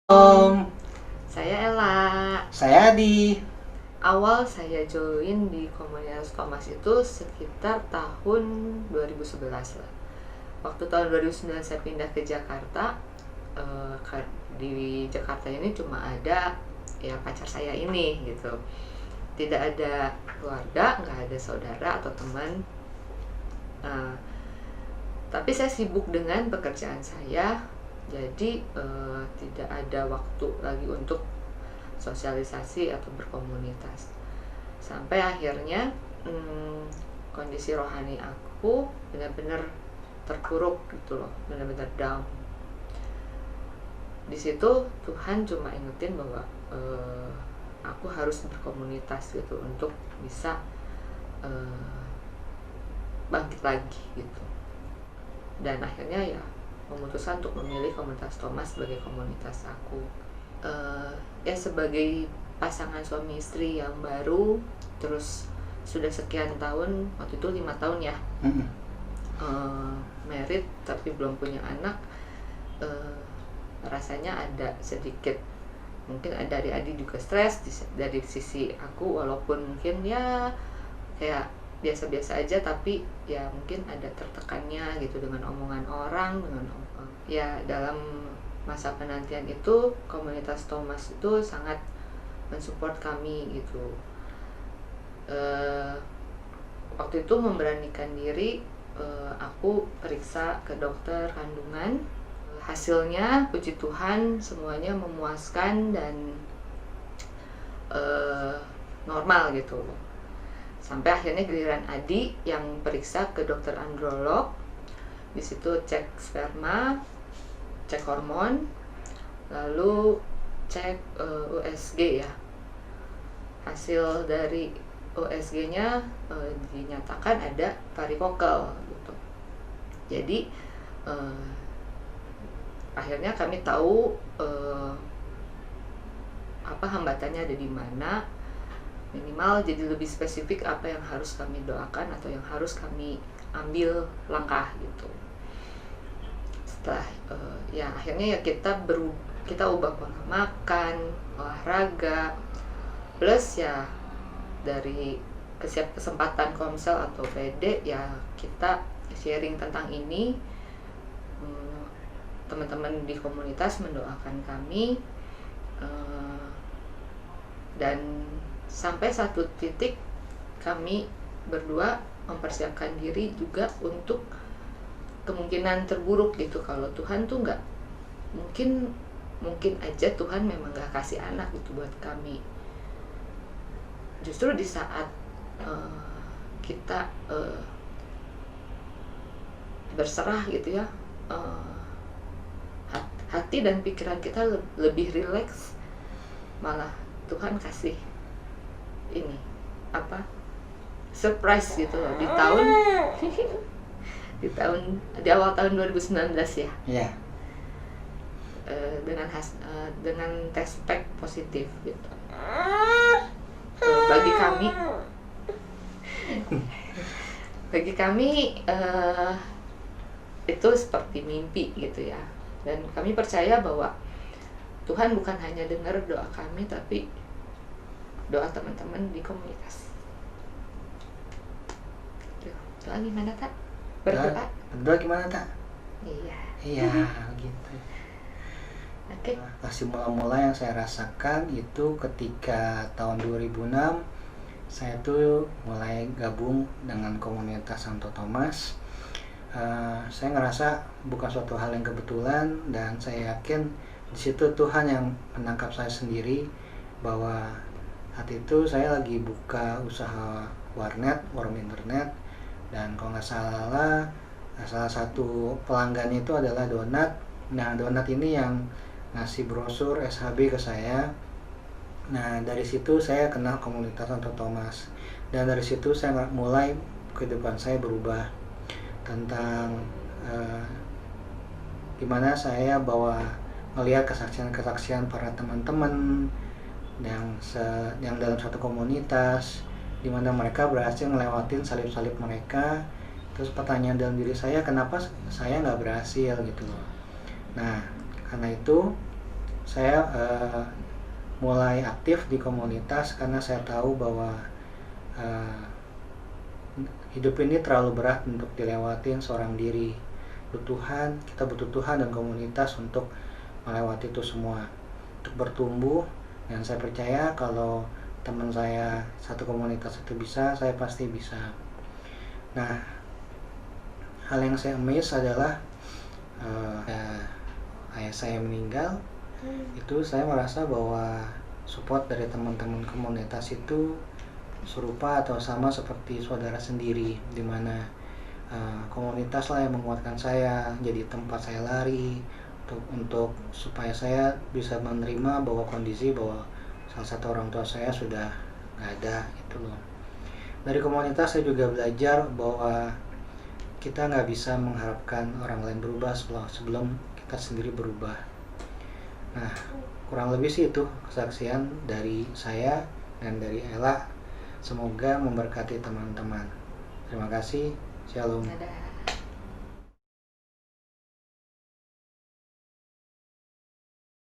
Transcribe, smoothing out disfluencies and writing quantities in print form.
Om, Saya Ella. saya Adi. Awal saya join di komunitas Thomas itu sekitar tahun 2011 lah. Waktu tahun 2009 saya pindah ke Jakarta. Di Jakarta ini cuma ada ya pacar saya ini gitu. Tidak ada keluarga, nggak ada saudara atau teman. Eh, tapi saya sibuk dengan pekerjaan saya, jadi tidak ada waktu lagi untuk sosialisasi atau berkomunitas. Sampai akhirnya kondisi rohani aku benar-benar terpuruk gitu loh, benar-benar down. Di situ Tuhan cuma ingetin bahwa aku harus berkomunitas gitu untuk bisa bangkit lagi gitu. Dan akhirnya ya memutuskan untuk memilih komunitas Thomas sebagai komunitas aku. Ya sebagai pasangan suami istri yang baru, terus sudah sekian tahun, waktu itu 5 tahun ya, married tapi belum punya anak. Rasanya ada sedikit, mungkin ada adik-adik juga stres dari sisi aku, walaupun mungkin ya kayak biasa-biasa aja, tapi ya mungkin ada tertekannya gitu dengan omongan orang, dengan ya dalam masa penantian itu komunitas Thomas itu sangat mensupport kami gitu. Waktu itu memberanikan diri, aku periksa ke dokter kandungan. Hasilnya puji Tuhan semuanya memuaskan dan normal gitu. Sampai akhirnya giliran Adi yang periksa ke dokter androlog. Di situ cek sperma, cek hormon, lalu cek USG ya. Hasil dari USG-nya dinyatakan ada varikokel gitu. Jadi akhirnya kami tahu apa hambatannya ada di mana. Minimal jadi lebih spesifik apa yang harus kami doakan atau yang harus kami ambil langkah gitu. Setelah ya akhirnya ya kita ubah pola makan, olahraga, plus ya dari kesempatan Komsel atau PD ya kita sharing tentang ini. Teman-teman di komunitas mendoakan kami, dan sampai satu titik kami berdua mempersiapkan diri juga untuk kemungkinan terburuk gitu, kalau Tuhan tuh nggak mungkin aja Tuhan memang nggak kasih anak gitu buat kami. Justru di saat kita berserah gitu ya, hati dan pikiran kita lebih rileks, malah Tuhan kasih ini apa surprise gitu loh di di awal tahun 2019 ya. Iya. Dengan tes pack positif gitu. Bagi kami itu seperti mimpi gitu ya. Dan kami percaya bahwa Tuhan bukan hanya dengar doa kami, tapi doa teman-teman di komunitas. Doa gimana tak? Berdoa? Berdoa gimana tak? Iya. Iya, gitu. Oke. Pasti mula-mula yang saya rasakan itu ketika tahun 2006 saya tuh mulai gabung dengan komunitas Santo Thomas. Saya ngerasa bukan suatu hal yang kebetulan, dan saya yakin di situ Tuhan yang menangkap saya sendiri, bahwa saat itu saya lagi buka usaha warung internet, dan kalau nggak salah salah satu pelanggannya itu adalah Donat. Nah, Donat ini yang ngasih brosur SHB ke saya. Nah, dari situ saya kenal komunitas Santo Thomas, dan dari situ saya mulai kehidupan saya berubah tentang gimana saya ngelihat kesaksian para teman-teman yang dalam satu komunitas, dimana mereka berhasil ngelewatin salib-salib mereka. Terus pertanyaan dalam diri saya, kenapa saya nggak berhasil gitu loh. Nah, karena itu saya mulai aktif di komunitas karena saya tahu bahwa uh, hidup ini terlalu berat untuk dilewatin seorang diri. Kita butuh Tuhan dan komunitas untuk melewati itu semua, untuk bertumbuh. Dan saya percaya kalau teman saya satu komunitas itu bisa, saya pasti bisa. Nah, hal yang saya miss adalah ayah saya meninggal. Itu saya merasa bahwa support dari teman-teman komunitas itu serupa atau sama seperti saudara sendiri, dimana komunitas lah yang menguatkan saya, jadi tempat saya lari untuk supaya saya bisa menerima bahwa kondisi bahwa salah satu orang tua saya sudah nggak ada itu loh. Dari komunitas saya juga belajar bahwa kita nggak bisa mengharapkan orang lain berubah sebelum kita sendiri berubah. Nah, kurang lebih sih itu kesaksian dari saya dan dari Ella. Semoga memberkati teman-teman. Terima kasih. Shalom. Dadah.